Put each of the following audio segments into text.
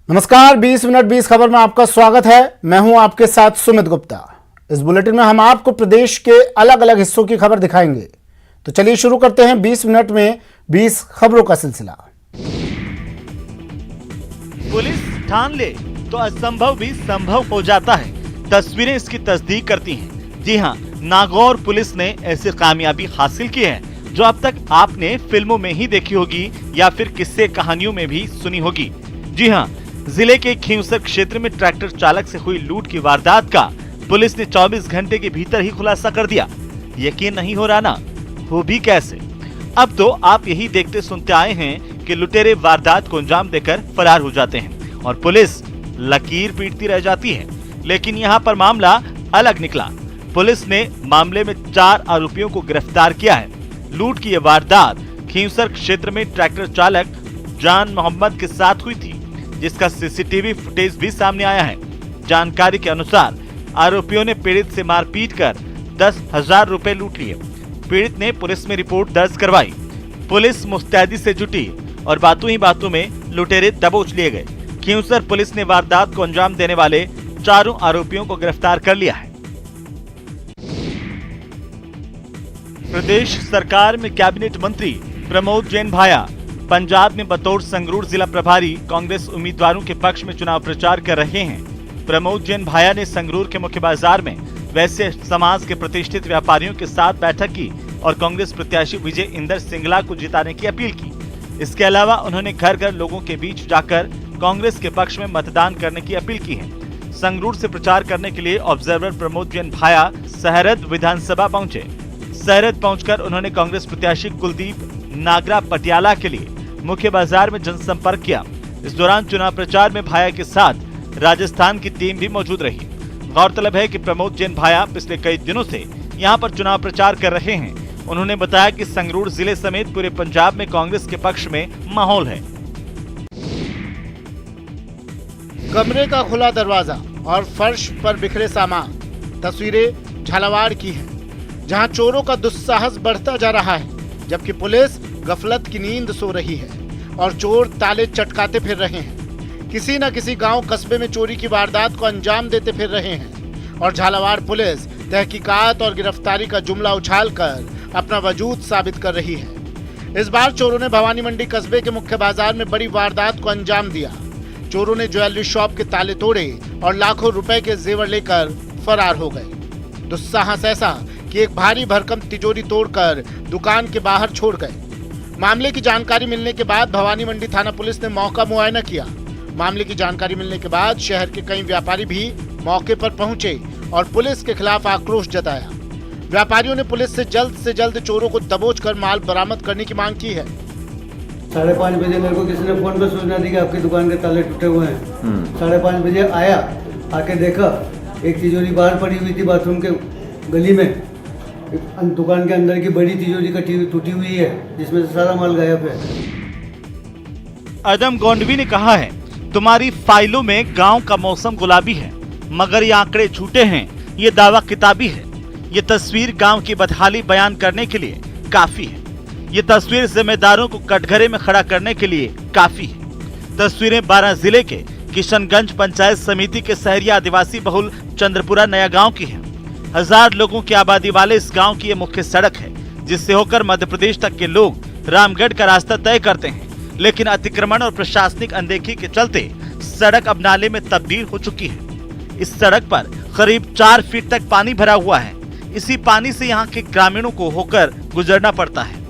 नमस्कार, 20 मिनट 20 खबर में आपका स्वागत है। मैं हूं आपके साथ सुमित गुप्ता। इस बुलेटिन में हम आपको प्रदेश के अलग अलग हिस्सों की खबर दिखाएंगे। तो चलिए शुरू करते हैं 20 मिनट में 20 खबरों का सिलसिला। पुलिस ठान ले तो असंभव भी संभव हो जाता है। तस्वीरें इसकी तस्दीक करती हैं। जी हां, नागौर पुलिस ने ऐसी कामयाबी हासिल की है जो अब तक आपने फिल्मों में ही देखी होगी या फिर किस्से कहानियों में भी सुनी होगी। जी हां, जिले के खींवसर क्षेत्र में ट्रैक्टर चालक से हुई लूट की वारदात का पुलिस ने 24 घंटे के भीतर ही खुलासा कर दिया। यकीन नहीं हो रहा ना, हो भी कैसे। अब तो आप यही देखते सुनते आए हैं कि लुटेरे वारदात को अंजाम देकर फरार हो जाते हैं और पुलिस लकीर पीटती रह जाती है। लेकिन यहाँ पर मामला अलग निकला। पुलिस ने मामले में 4 आरोपियों को गिरफ्तार किया है। लूट की यह वारदात खींवसर क्षेत्र में ट्रैक्टर चालक जान मोहम्मद के साथ हुई थी, जिसका सीसीटीवी फुटेज भी सामने आया है। जानकारी के अनुसार आरोपियों ने पीड़ित से मारपीट कर 10,000 रुपए लूट लिए। पीड़ित ने पुलिस में रिपोर्ट दर्ज करवाई। पुलिस मुस्तैदी से जुटी और बातों ही बातों में लुटेरे दबोच लिए गए। खींवसर पुलिस ने वारदात को अंजाम देने वाले 4 आरोपियों को गिरफ्तार कर लिया है। प्रदेश सरकार में कैबिनेट मंत्री प्रमोद जैन भाया पंजाब में बतौर संगरूर जिला प्रभारी कांग्रेस उम्मीदवारों के पक्ष में चुनाव प्रचार कर रहे हैं। प्रमोद जैन भाया ने संगरूर के मुख्य बाजार में वैश्य समाज के प्रतिष्ठित व्यापारियों के साथ बैठक की और कांग्रेस प्रत्याशी विजय इंदर सिंगला को जिताने की अपील की। इसके अलावा उन्होंने घर घर लोगों के बीच जाकर कांग्रेस के पक्ष में मतदान करने की अपील की है। संगरूर से प्रचार करने के लिए ऑब्जर्वर प्रमोद जैन भाया सहरद विधानसभा पहुंचे। सहरद पहुंचकर उन्होंने कांग्रेस प्रत्याशी कुलदीप नागरा पटियाला के लिए मुख्य बाजार में जनसंपर्क किया। इस दौरान चुनाव प्रचार में भाया के साथ राजस्थान की टीम भी मौजूद रही। गौरतलब है कि प्रमोद जैन भाया पिछले कई दिनों से यहां पर चुनाव प्रचार कर रहे हैं। उन्होंने बताया कि संगरूर जिले समेत पूरे पंजाब में कांग्रेस के पक्ष में माहौल है। कमरे का खुला दरवाजा और फर्श पर बिखरे सामान, तस्वीरें झालावाड़ की हैं, जहां चोरों का दुस्साहस बढ़ता जा रहा है, जबकि पुलिस गफलत की नींद सो रही है और चोर ताले चटकाते फिर रहे हैं। किसी न किसी गांव कस्बे में चोरी की वारदात को अंजाम देते फिर रहे हैं और झालावाड़ पुलिस तहकीकात और गिरफ्तारी का जुमला उछालकर अपना वजूद साबित कर रही है। इस बार चोरों ने भवानी मंडी कस्बे के मुख्य बाजार में बड़ी वारदात को अंजाम दिया। चोरों ने ज्वेलरी शॉप के ताले तोड़े और लाखों रुपए के जेवर लेकर फरार हो गए। दुस्साहस ऐसा कि एक भारी भरकम तिजोरी तोड़कर दुकान के बाहर छोड़ गए। मामले की जानकारी मिलने के बाद भवानी मंडी थाना पुलिस ने मौका मुआयना किया। मामले की जानकारी मिलने के बाद शहर के कई व्यापारी भी मौके पर पहुंचे और पुलिस के खिलाफ आक्रोश जताया। व्यापारियों ने पुलिस से जल्द चोरों को दबोचकर माल बरामद करने की मांग की है। 5:30 बजे मेरे को किसी ने फोन पर सूचना दी कि आपकी दुकान के ताले टूटे हुए हैं। 5:30 बजे आया, आके देखा एक तिजोरी बाहर पड़ी हुई थी बाथरूम के गली में। दुकान के अंदर की बड़ी तिजोरी टूटी हुई है, जिसमें से सारा माल गायब है। अदम गोंडवी ने कहा है, तुम्हारी फाइलों में गांव का मौसम गुलाबी है, मगर ये आंकड़े झूठे हैं। ये दावा किताबी है। ये तस्वीर गांव की बदहाली बयान करने के लिए काफी है। ये तस्वीर जिम्मेदारों को कटघरे में खड़ा करने के लिए काफी है। तस्वीरें 12 जिले के किशनगंज पंचायत समिति के शहरिया आदिवासी बहुल चंद्रपुरा नया गांव की है। 1000 लोगों की आबादी वाले इस गांव की ये मुख्य सड़क है, जिससे होकर मध्य प्रदेश तक के लोग रामगढ़ का रास्ता तय करते हैं। लेकिन अतिक्रमण और प्रशासनिक अनदेखी के चलते सड़क अब नाले में तब्दील हो चुकी है। इस सड़क पर करीब 4 फीट तक पानी भरा हुआ है। इसी पानी से यहाँ के ग्रामीणों को होकर गुजरना पड़ता है।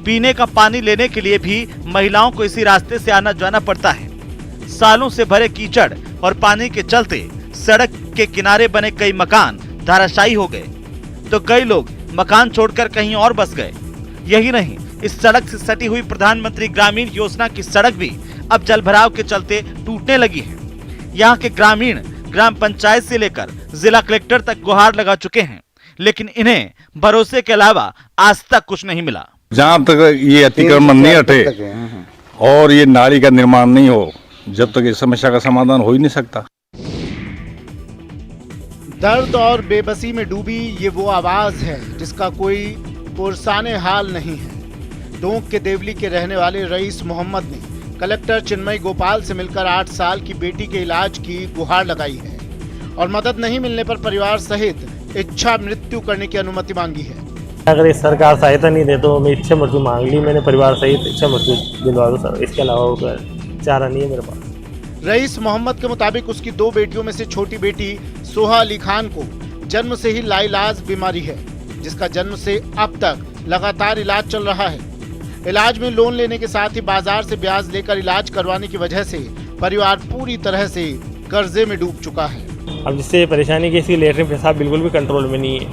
पीने का पानी लेने के लिए भी महिलाओं को इसी रास्ते से आना जाना पड़ता है। सालों से भरे कीचड़ और पानी के चलते सड़क के किनारे बने कई मकान धराशायी हो गए, तो कई लोग मकान छोड़कर कहीं और बस गए। यही नहीं, इस सड़क से सटी हुई प्रधानमंत्री ग्रामीण योजना की सड़क भी अब जलभराव के चलते टूटने लगी है। यहाँ के ग्रामीण ग्राम पंचायत से लेकर जिला कलेक्टर तक गुहार लगा चुके हैं, लेकिन इन्हें भरोसे के अलावा आज तक कुछ नहीं मिला। जहाँ तक ये अतिक्रमण नहीं हटे और ये नाली का निर्माण नहीं हो, जब तक इस समस्या का समाधान हो ही नहीं सकता। दर्द और बेबसी में डूबी ये वो आवाज है जिसका कोई पुरसाने हाल नहीं है। टोंक के देवली के रहने वाले रईस मोहम्मद ने कलेक्टर चिन्मय गोपाल से मिलकर 8 साल की बेटी के इलाज की गुहार लगाई है और मदद नहीं मिलने पर परिवार सहित इच्छा मृत्यु करने की अनुमति मांगी है। अगर इस सरकार सहायता नहीं दे तो मैं इच्छा मृत्यु मांग ली, मैंने परिवार सहित इच्छा मृत्यु दिलवा दो सर, इसके अलावा और चारा नहीं है मेरे पास। रईस मोहम्मद के मुताबिक उसकी 2 बेटियों में से छोटी बेटी सोहा अली खान को जन्म से ही लाइलाज बीमारी है, जिसका जन्म से अब तक लगातार इलाज चल रहा है। इलाज में लोन लेने के साथ ही बाजार से ब्याज लेकर इलाज करवाने की वजह से परिवार पूरी तरह से कर्जे में डूब चुका है। अब जिससे परेशानी की इसकी लेटरिन पेशाब बिल्कुल भी कंट्रोल में नहीं है,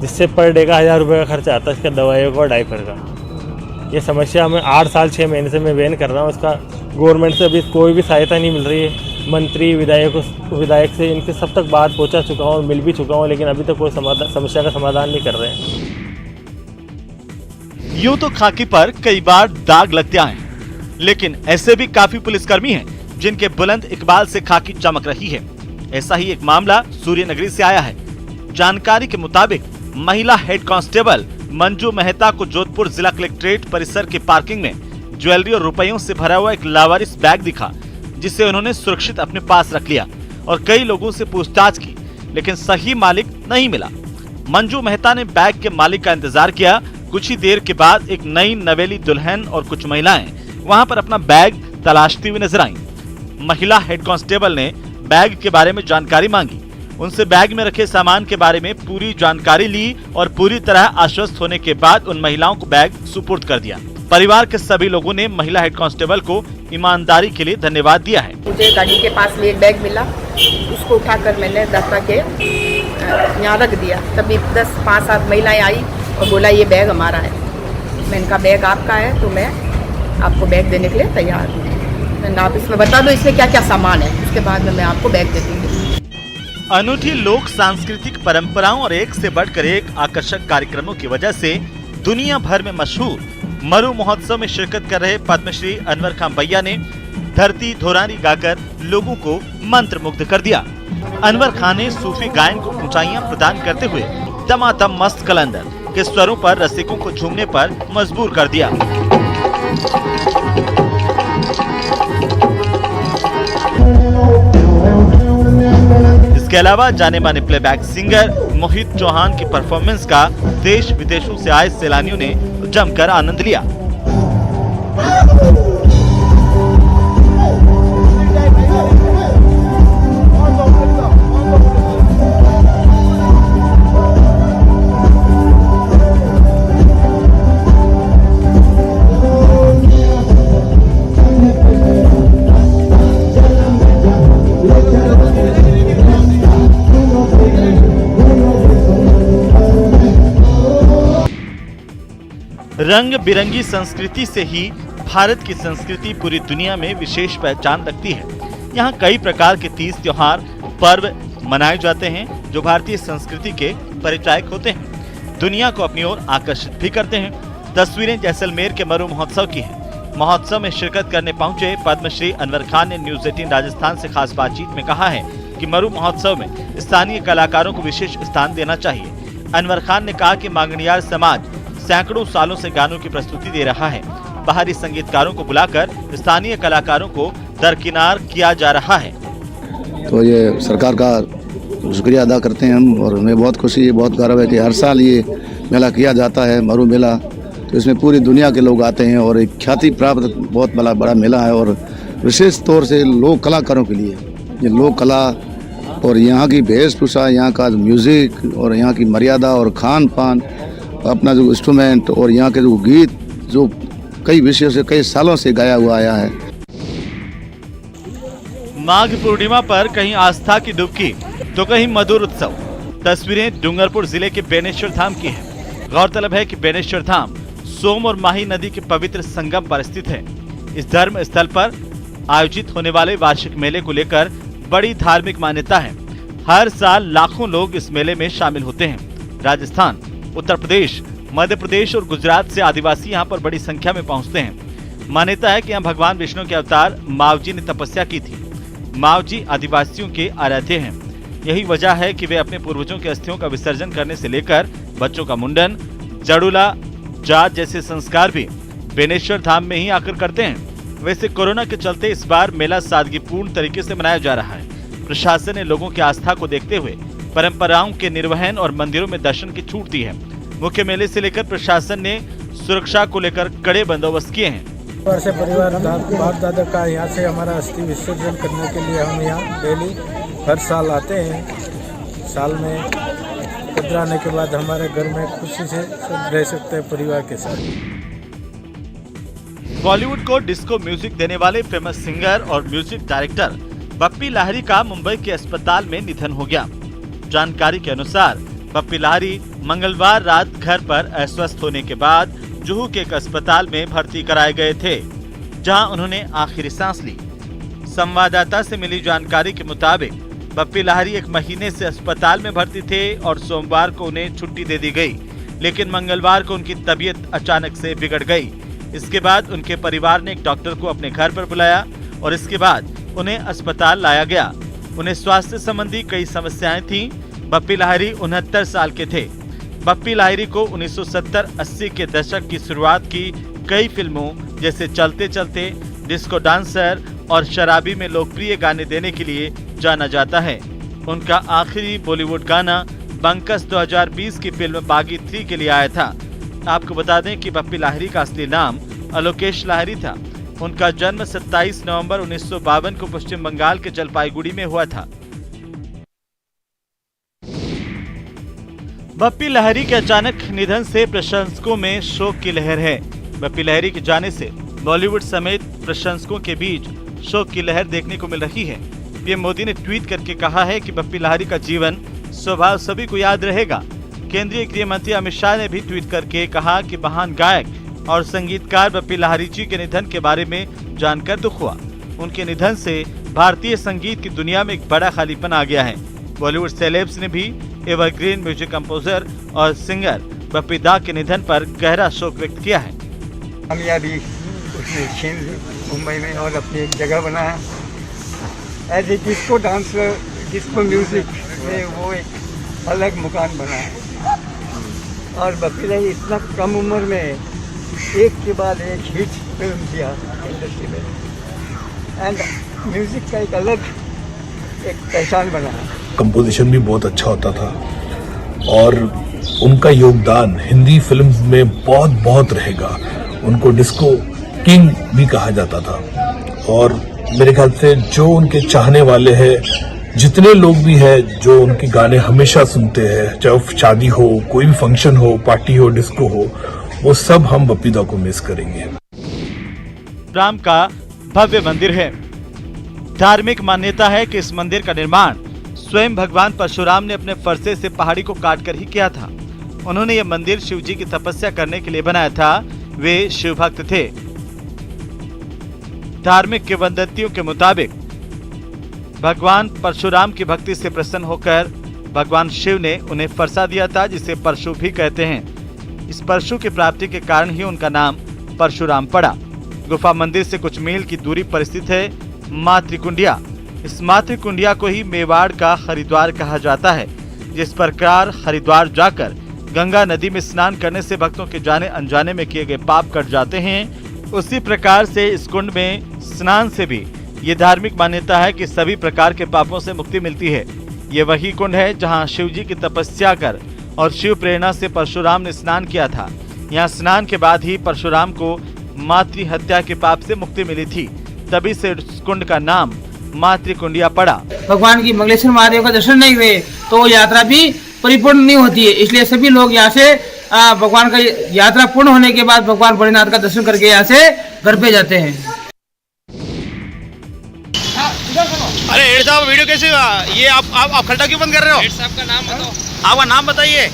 जिससे पर डे का 1000 रुपये का खर्चा आता है इसका दवाइयों का और डायपर का। ये समस्या हमें 8 साल 6 महीने से मैं बैन कर रहा हूँ। इसका गवर्नमेंट से अभी कोई भी सहायता नहीं मिल रही है। मंत्री विधायक से इनके सब तक बात पहुँचा चुका हूँ, मिल भी चुका हूँ, लेकिन अभी तक कोई समस्या का समाधान नहीं कर रहे हैं। यूं तो खाकी पर कई बार दाग लगते आए हैं, लेकिन ऐसे भी काफी पुलिसकर्मी हैं जिनके बुलंद इकबाल से खाकी चमक रही है। ऐसा ही एक मामला सूर्यनगरी से आया है। जानकारी के मुताबिक महिला हेड कांस्टेबल मंजू मेहता को जोधपुर जिला कलेक्ट्रेट परिसर के पार्किंग में ज्वेलरी और रुपयों से भरा हुआ एक लावारिस बैग दिखा, जिसे उन्होंने सुरक्षित अपने पास रख लिया और कई लोगों से पूछताछ की, लेकिन सही मालिक नहीं मिला। मंजू मेहता ने बैग के मालिक का इंतजार किया। कुछ ही देर के बाद एक नई नवेली दुल्हन और कुछ महिलाएं वहां पर अपना बैग तलाशती हुई नजर आईं। महिला हेड कांस्टेबल ने बैग के बारे में जानकारी मांगी, उनसे बैग में रखे सामान के बारे में पूरी जानकारी ली और पूरी तरह आश्वस्त होने के बाद उन महिलाओं को बैग सुपुर्द कर दिया। परिवार के सभी लोगों ने महिला हेड कांस्टेबल को ईमानदारी के लिए धन्यवाद दिया है। मुझे गाड़ी के पास में एक बैग मिला, उसको उठाकर मैंने दफ्तर के यहाँ रख दिया। तभी 5-7 महिलाएं आई और बोला ये बैग हमारा है। मैंने कहा बैग आपका है तो मैं आपको बैग देने के लिए तैयार हूँ। मैंने आप इसमें बता दो इसमें क्या क्या सामान है, उसके बाद में मैं आपको बैग दे दूँगी। अनूठी लोक सांस्कृतिक परंपराओं और एक से बढ़कर एक आकर्षक कार्यक्रमों की वजह से दुनिया भर में मशहूर मरु महोत्सव में शिरकत कर रहे पद्मश्री अनवर खान भैया ने धरती धोरानी गाकर लोगों को मंत्रमुग्ध कर दिया। अनवर खान ने सूफी गायन को ऊंचाइयां प्रदान करते हुए दमादम मस्त कलंदर के स्वरों पर रसिकों को झूमने पर मजबूर कर दिया। इसके अलावा जाने माने प्लेबैक सिंगर मोहित चौहान की परफॉर्मेंस का देश विदेशों से आए सैलानियों ने जमकर आनंद लिया। रंग बिरंगी संस्कृति से ही भारत की संस्कृति पूरी दुनिया में विशेष पहचान रखती है। यहाँ कई प्रकार के तीज त्योहार पर्व मनाए जाते हैं जो भारतीय संस्कृति के परिचायक होते हैं, दुनिया को अपनी ओर आकर्षित भी करते हैं। तस्वीरें जैसलमेर के मरु महोत्सव की हैं। महोत्सव में शिरकत करने पहुंचे पद्मश्री अनवर खान ने न्यूज 18 राजस्थान से खास बातचीत में कहा है कि मरु महोत्सव में स्थानीय कलाकारों को विशेष स्थान देना चाहिए। अनवर खान ने कहा कि मांगणियार समाज सैकड़ों सालों से गानों की प्रस्तुति दे रहा है। बाहरी संगीतकारों को बुलाकर स्थानीय कलाकारों को दरकिनार किया जा रहा है। तो ये सरकार का शुक्रिया अदा करते हैं हम, और हमें बहुत खुशी है, बहुत गर्व है कि हर साल ये मेला किया जाता है, मरु मेला। तो इसमें पूरी दुनिया के लोग आते हैं और एक ख्याति प्राप्त बहुत बड़ा मेला है, और विशेष तौर से लोक कलाकारों के लिए ये लोक कला और यहाँ की वेशभूषा, यहाँ का म्यूज़िक और यहाँ की मर्यादा और खान पान, अपना जो इंस्ट्रूमेंट और यहाँ के जो गीत जो कई विषयों से कई सालों से गाया हुआ आया है। माघ पूर्णिमा पर कहीं आस्था की डुबकी तो कहीं मधुर उत्सव। तस्वीरें डूंगरपुर जिले के बेनेश्वर धाम की है। गौरतलब है कि बेनेश्वर धाम सोम और माही नदी के पवित्र संगम पर स्थित है। इस धर्म स्थल पर आयोजित होने वाले वार्षिक मेले को लेकर बड़ी धार्मिक मान्यता है। हर साल लाखों लोग इस मेले में शामिल होते हैं। राजस्थान, उत्तर प्रदेश, मध्य प्रदेश और गुजरात से आदिवासी यहाँ पर बड़ी संख्या में पहुँचते हैं। मान्यता है कि यहाँ भगवान विष्णु के अवतार मावजी ने तपस्या की थी। मावजी आदिवासियों के आराध्य हैं। यही वजह है कि वे अपने पूर्वजों के अस्थियों का विसर्जन करने से लेकर बच्चों का मुंडन, जड़ूला, जात जैसे संस्कार भी बेनेश्वर धाम में ही आकर करते हैं। वैसे कोरोना के चलते इस बार मेला सादगीपूर्ण तरीके से मनाया जा रहा है। प्रशासन ने लोगों की आस्था को देखते हुए परंपराओं के निर्वहन और मंदिरों में दर्शन की छूट दी है। मुख्य मेले से लेकर प्रशासन ने सुरक्षा को लेकर कड़े बंदोबस्त किए हैं। वर्ष परिवार बाप दादा का यहाँ से हमारा अस्थि विसर्जन करने के लिए हम यहाँ डेली हर साल आते हैं। साल में कद्र आने के बाद हमारे घर में खुशी से सब रह सकते हैं परिवार के साथ। बॉलीवुड को डिस्को म्यूजिक देने वाले फेमस सिंगर और म्यूजिक डायरेक्टर बप्पी लाहिरी का मुंबई के अस्पताल में निधन हो गया। जानकारी के अनुसार बप्पी लाहिरी मंगलवार रात घर पर अस्वस्थ होने के बाद जुहू के एक अस्पताल में भर्ती कराए गए थे, जहां उन्होंने आखिरी सांस ली। संवाददाता से मिली जानकारी के मुताबिक बप्पी लाहिरी 1 महीने से अस्पताल में भर्ती थे और सोमवार को उन्हें छुट्टी दे दी गई, लेकिन मंगलवार को उनकी तबीयत अचानक से बिगड़ गई। इसके बाद उनके परिवार ने एक डॉक्टर को अपने घर पर बुलाया और इसके बाद उन्हें अस्पताल लाया गया। उन्हें स्वास्थ्य संबंधी कई समस्याएं थीं। बप्पी लाहिरी 69 साल के थे। बप्पी लाहिरी को 1970-80 के दशक की शुरुआत की कई फिल्मों जैसे चलते चलते, डिस्को डांसर और शराबी में लोकप्रिय गाने देने के लिए जाना जाता है। उनका आखिरी बॉलीवुड गाना बंकस 2020 की फिल्म बागी 3 के लिए आया था। आपको बता दें कि बप्पी लाहिरी का असली नाम अलोकेश लाहिरी था। उनका जन्म 27 नवंबर 1952 को पश्चिम बंगाल के जलपाईगुड़ी में हुआ था। बप्पी लाहिरी के अचानक निधन से प्रशंसकों में शोक की लहर है। बप्पी लाहिरी के जाने से बॉलीवुड समेत प्रशंसकों के बीच शोक की लहर देखने को मिल रही है। पीएम मोदी ने ट्वीट करके कहा है कि बप्पी लाहिरी का जीवन स्वभाव सभी को याद रहेगा। केंद्रीय गृह मंत्री अमित शाह ने भी ट्वीट करके कहा कि महान गायक और संगीतकार बप्पी लाहिरी जी के निधन के बारे में जानकर दुख हुआ। उनके निधन से भारतीय संगीत की दुनिया में एक बड़ा खालीपन आ गया है। बॉलीवुड सेलेब्स ने भी एवरग्रीन म्यूजिक कंपोजर और सिंगर बप्पी दा के निधन पर गहरा शोक व्यक्त किया है। कामयाबी उसने छीन ली मुंबई में और अपनी एक जगह बनाया। As a disco dancer, disco music में वो एक अलग मुकाम बनाया। और बप्पी लाहिरी इतना कम उम्र में एक के बाद एक हिट फिल्म किया इंडस्ट्री में, एंड म्यूजिक का एक अलग एक पहचान बनाया। कंपोजिशन भी बहुत अच्छा होता था और उनका योगदान हिंदी फिल्म्स में बहुत बहुत रहेगा। उनको डिस्को किंग भी कहा जाता था और मेरे ख्याल से जो उनके चाहने वाले हैं, जितने लोग भी हैं जो उनके गाने हमेशा सुनते हैं, चाहे शादी हो, कोई भी फंक्शन हो, पार्टी हो, डिस्को हो, वो सब हम बप्पी दा को मिस करेंगे। राम का भव्य मंदिर है। धार्मिक मान्यता है कि इस मंदिर का निर्माण स्वयं भगवान परशुराम ने अपने फरसे से पहाड़ी को काटकर ही किया था। उन्होंने यह मंदिर शिव जी की तपस्या करने के लिए बनाया था। वे शिव भक्त थे। धार्मिक किंवदंतियों के मुताबिक भगवान परशुराम की भक्ति से प्रसन्न होकर भगवान शिव ने उन्हें फरसा दिया था, जिसे परशु भी कहते हैं। इस परशु की प्राप्ति के कारण ही उनका नाम परशुराम पड़ा। गुफा मंदिर से कुछ मील की दूरी पर स्थित है मातृकुंडिया। इस मातृकुंडिया को ही मेवाड़ का हरिद्वार कहा जाता है। जिस प्रकार हरिद्वार जाकर गंगा नदी में स्नान करने से भक्तों के जाने अनजाने में किए गए पाप कट जाते हैं, उसी प्रकार से इस कुंड में स्नान से भी ये धार्मिक मान्यता है कि सभी प्रकार के पापों से मुक्ति मिलती है। ये वही कुंड है जहां शिव जी की तपस्या कर और शिव प्रेरणा से परशुराम ने स्नान किया था। यहाँ स्नान के बाद ही परशुराम को मातृ हत्या के पाप से मुक्ति मिली थी। तभी से इस कुंड का नाम मातृकुंडिया पड़ा। भगवान की मंगलेश्वर महादेव का दर्शन नहीं हुए तो यात्रा भी परिपूर्ण नहीं होती है, इसलिए सभी लोग यहाँ से भगवान का यात्रा पूर्ण होने के बाद भगवान भोलेनाथ का दर्शन करके यहाँ से घर पे जाते हैं। अरे हेड साहब वीडियो कैसे हुआ? ये आप खड्डा क्यों बंद कर रहे हो? हेड साहब का नाम बताओ। आपका नाम बताइए।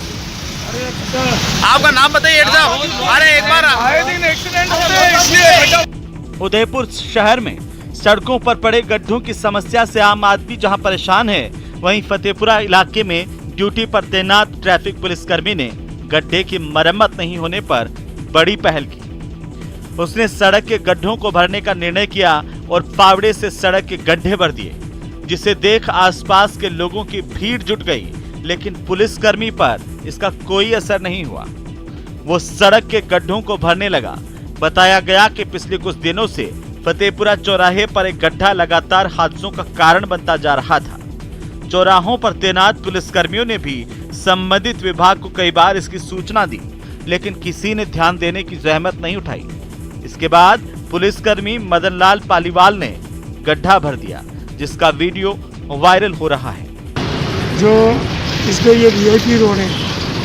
आपका नाम बताइए हेड साहब। अरे एक बार आए दिन एक्सीडेंट होते हैं इसलिए। उदयपुर शहर में सड़कों पर पड़े गड्ढों की समस्या से आम आदमी जहां परेशान है, वहीं फतेहपुरा इलाके में ड्यूटी पर तैनात ट्रैफिक पुलिसकर्मी ने गड्ढे की मरम्मत नहीं होने पर बड़ी पहल की। उसने सड़क के गड्ढों को भरने का निर्णय किया और फावड़े से सड़क के गड्ढे भर दिए, जिसे देख आसपास के लोगों की भीड़ जुट गई। लेकिन पुलिसकर्मी पर इसका कोई असर नहीं हुआ। वो सड़क के गड्ढों को भरने लगा। बताया गया कि पिछले कुछ दिनों से फतेहपुरा चौराहे पर एक गड्ढा लगातार हादसों का कारण बनता जा रहा था। चौराहों पर तैनात पुलिसकर्मियों ने भी संबंधित विभाग को कई बार इसकी सूचना दी, लेकिन किसी ने ध्यान देने की जहमत नहीं उठाई। इसके बाद पुलिसकर्मी मदन लाल पालीवाल ने गड्ढा भर दिया, जिसका वीडियो वायरल हो रहा है। जो इसके ये VIP रोड है,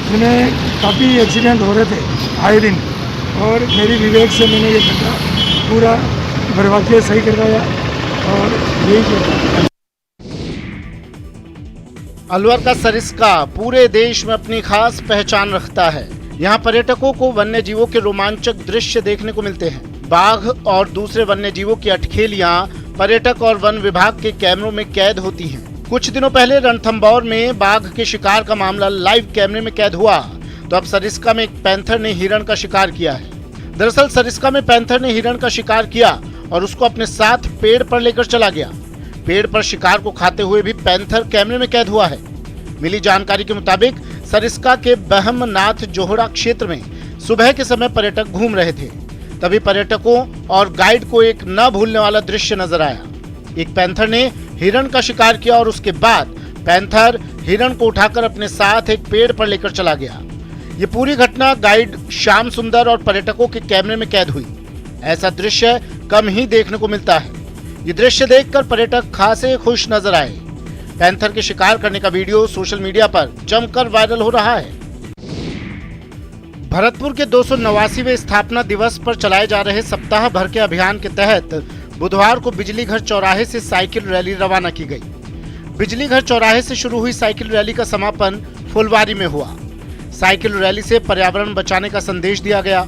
इनमें काफ़ी एक्सीडेंट हो रहे थे आए दिन, और मेरी विवेक से मैंने ये गड्ढा पूरा भरवा के सही करवाया और यही किया। अलवर का सरिस्का पूरे देश में अपनी खास पहचान रखता है। यहाँ पर्यटकों को वन्य जीवों के रोमांचक दृश्य देखने को मिलते हैं। बाघ और दूसरे वन्य जीवों की अटखेलियां पर्यटक और वन विभाग के कैमरों में कैद होती हैं। कुछ दिनों पहले रणथंभौर में बाघ के शिकार का मामला लाइव कैमरे में कैद हुआ, तो अब सरिस्का में एक पैंथर ने हिरण का शिकार किया है। दरअसल सरिस्का में पैंथर ने हिरण का शिकार किया और उसको अपने साथ पेड़ पर लेकर चला गया। पेड़ पर शिकार को खाते हुए भी पैंथर कैमरे में कैद हुआ है। मिली जानकारी के मुताबिक सरिस्का के बहमनाथ जोहड़ा क्षेत्र में सुबह के समय पर्यटक घूम रहे थे, तभी पर्यटकों और गाइड को एक न भूलने वाला दृश्य नजर आया। एक पैंथर ने हिरण का शिकार किया और उसके बाद पैंथर हिरण को उठाकर अपने साथ एक पेड़ पर लेकर चला गया। ये पूरी घटना गाइड श्याम सुंदर और पर्यटकों के कैमरे में कैद हुई। ऐसा दृश्य कम ही देखने को मिलता है। ये दृश्य देखकर पर्यटक खासे खुश नजर आए। पैंथर के शिकार करने का वीडियो सोशल मीडिया पर जमकर वायरल हो रहा है। भरतपुर के 289वें स्थापना दिवस पर चलाए जा रहे सप्ताह भर के अभियान के तहत बुधवार को बिजली घर चौराहे से साइकिल रैली रवाना की गई। बिजली घर चौराहे से शुरू हुई साइकिल रैली का समापन फुलवारी में हुआ। साइकिल रैली से पर्यावरण बचाने का संदेश दिया गया।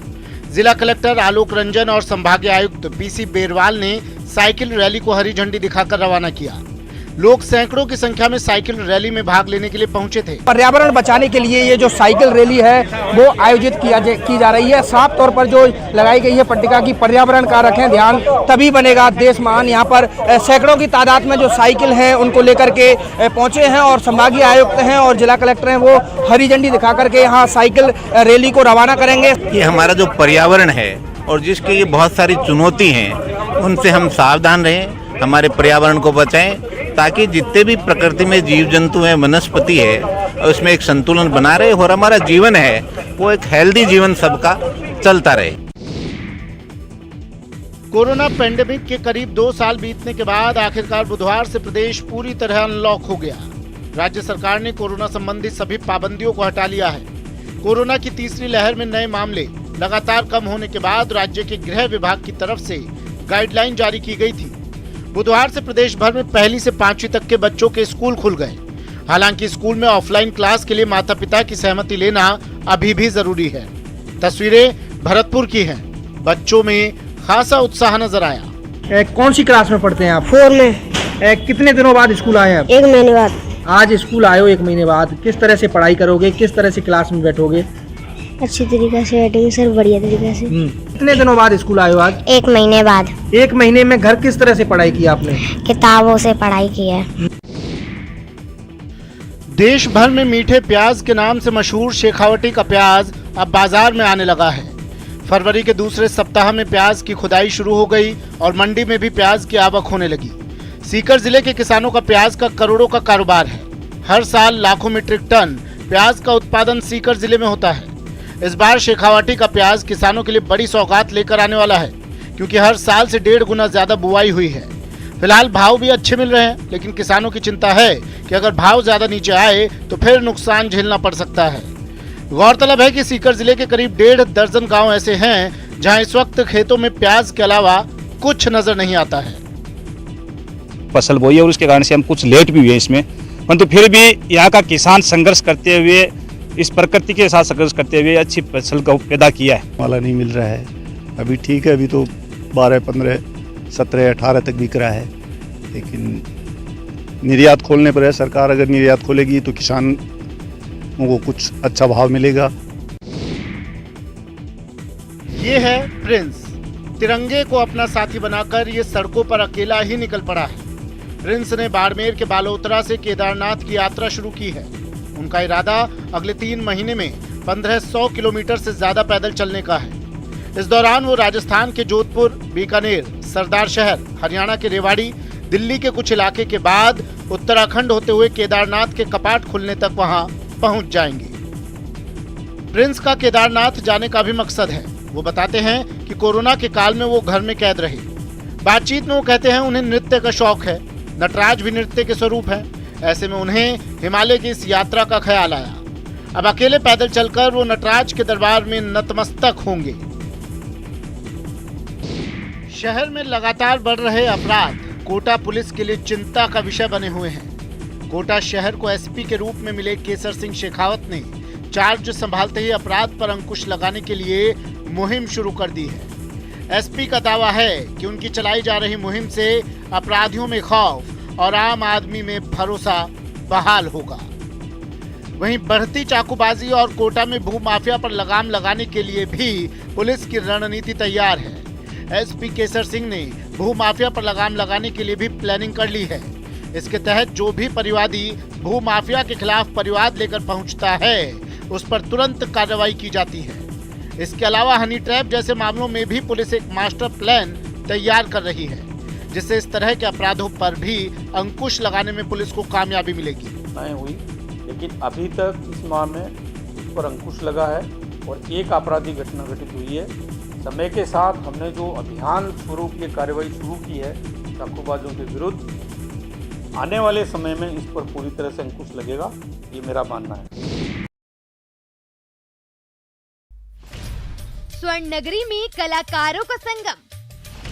जिला कलेक्टर आलोक रंजन और संभागीय आयुक्त PC बेरवाल ने साइकिल रैली को हरी झंडी दिखाकर रवाना किया। लोग सैकड़ों की संख्या में साइकिल रैली में भाग लेने के लिए पहुंचे थे। पर्यावरण बचाने के लिए ये जो साइकिल रैली है वो आयोजित की जा रही है। साफ तौर पर जो लगाई गई है पट्टिका की पर्यावरण का रखें ध्यान, तभी बनेगा देश महान। यहाँ पर सैकड़ों की तादाद में जो साइकिल हैं उनको लेकर के पहुंचे हैं और संभागीय आयुक्त हैं और जिला कलेक्टर हैं वो हरी झंडी दिखा करके यहाँ साइकिल रैली को रवाना करेंगे। ये हमारा जो पर्यावरण है और जिसकी ये बहुत सारी चुनौती हैं, उनसे हम सावधान रहें, हमारे पर्यावरण को बचाएं, ताकि जितने भी प्रकृति में जीव जंतु हैं, वनस्पति है, उसमें एक संतुलन बना रहे और हमारा जीवन है वो एक हेल्दी जीवन सबका चलता रहे। कोरोना पेंडेमिक के करीब 2 साल बीतने के बाद आखिरकार बुधवार से प्रदेश पूरी तरह अनलॉक हो गया। राज्य सरकार ने कोरोना संबंधी सभी पाबंदियों को हटा लिया है। कोरोना की तीसरी लहर में नए मामले लगातार कम होने के बाद राज्य के गृह विभाग की तरफ से गाइडलाइन जारी की गई थी। बुधवार से प्रदेश भर में 1ली से 5वीं तक के बच्चों के स्कूल खुल गए। हालांकि स्कूल में ऑफलाइन क्लास के लिए माता पिता की सहमति लेना अभी भी जरूरी है। तस्वीरें भरतपुर की हैं। बच्चों में खासा उत्साह नजर आया। कौन सी क्लास में पढ़ते हैं आप? 4 में। कितने दिनों बाद स्कूल आए हैं? 1 महीने बाद। आज स्कूल आए हो 1 महीने बाद, किस तरह से पढ़ाई करोगे, किस तरह से क्लास में बैठोगे? अच्छी तरीके से बैठेंगे सर, बढ़िया तरीके से। कितने दिनों बाद स्कूल आए हो आज? 1 महीने बाद। 1 महीने में घर किस तरह से पढ़ाई की आपने? किताबों से पढ़ाई की है। देश भर में मीठे प्याज के नाम से मशहूर शेखावटी का प्याज अब बाजार में आने लगा है। फरवरी के दूसरे सप्ताह में प्याज की खुदाई शुरू हो गई और मंडी में भी प्याज की आवक होने लगी। सीकर जिले के किसानों का प्याज का करोड़ों का कारोबार है। हर साल लाखों मीट्रिक टन प्याज का उत्पादन सीकर जिले में होता है। इस बार शेखावटी का प्याज किसानों के लिए बड़ी सौगात लेकर आने वाला है, क्योंकि हर साल से 1.5 गुना ज्यादा बुआई हुई है। फिलहाल भाव भी अच्छे मिल रहे हैं, लेकिन किसानों की चिंता है कि अगर भाव ज्यादा नीचे आए तो फिर नुकसान झेलना पड़ सकता है। गौरतलब है कि सीकर जिले के करीब 1.5 दर्जन गांव ऐसे हैं जहां इस वक्त खेतों में प्याज के अलावा कुछ नजर नहीं आता है। फसल बोई है और उसके कारण से हम कुछ लेट भी हुए इसमें, परंतु फिर भी यहाँ का किसान संघर्ष करते हुए, इस प्रकृति के साथ संघर्ष करते हुए अच्छी फसल को पैदा किया है। माला नहीं मिल रहा है अभी, ठीक है, अभी तो 12, 15, 17, 18 तक बिक रहा है, लेकिन निर्यात खोलने पर है। सरकार अगर निर्यात खोलेगी तो किसान को कुछ अच्छा भाव मिलेगा। ये है प्रिंस। तिरंगे को अपना साथी बनाकर ये सड़कों पर अकेला ही निकल पड़ा है। प्रिंस ने बाड़मेर के बालोतरा से केदारनाथ की यात्रा शुरू की है। उनका इरादा अगले 3 महीने में 1500 किलोमीटर से ज्यादा पैदल चलने का है। इस दौरान वो राजस्थान के जोधपुर, बीकानेर, सरदार शहर, हरियाणा के रेवाड़ी, दिल्ली के कुछ इलाके के बाद उत्तराखंड होते हुए केदारनाथ के कपाट खुलने तक वहां पहुंच जाएंगे। प्रिंस का केदारनाथ जाने का भी मकसद है। वो बताते हैं कि कोरोना के काल में वो घर में कैद रहे। बातचीत में वो कहते हैं उन्हें नृत्य का शौक है। नटराज भी नृत्य के स्वरूप है। ऐसे में उन्हें हिमालय की इस यात्रा का ख्याल आया। अब अकेले पैदल चलकर वो नटराज के दरबार में नतमस्तक होंगे। शहर में लगातार बढ़ रहे अपराध कोटा पुलिस के लिए चिंता का विषय बने हुए हैं। कोटा शहर को एसपी के रूप में मिले केसर सिंह शेखावत ने चार्ज संभालते ही अपराध पर अंकुश लगाने के लिए मुहिम शुरू कर दी है। एसपी का दावा है कि उनकी चलाई जा रही मुहिम से अपराधियों में खौफ और आम आदमी में भरोसा बहाल होगा। वहीं बढ़ती चाकूबाजी और कोटा में भू माफिया पर लगाम लगाने के लिए भी पुलिस की रणनीति तैयार है। एसपी केसर सिंह ने भू माफिया पर लगाम लगाने के लिए भी प्लानिंग कर ली है। इसके तहत जो भी परिवादी भू माफिया के खिलाफ परिवाद लेकर पहुंचता है, उस पर तुरंत कार्रवाई की जाती है। इसके अलावा हनी ट्रैप जैसे मामलों में भी पुलिस एक मास्टर प्लान तैयार कर रही है, जिससे इस तरह के अपराधों पर भी अंकुश लगाने में पुलिस को कामयाबी मिलेगी। हुई, लेकिन अभी तक इस माह में उस पर अंकुश लगा है और एक आपराधिक घटना घटित हुई है। समय के साथ हमने जो अभियान स्वरूप ये कार्रवाई शुरू की है चाकूबाजों के विरुद्ध, आने वाले समय में इस पर पूरी तरह से अंकुश लगेगा, ये मेरा मानना है। स्वर्ण नगरी में कलाकारों का संगम,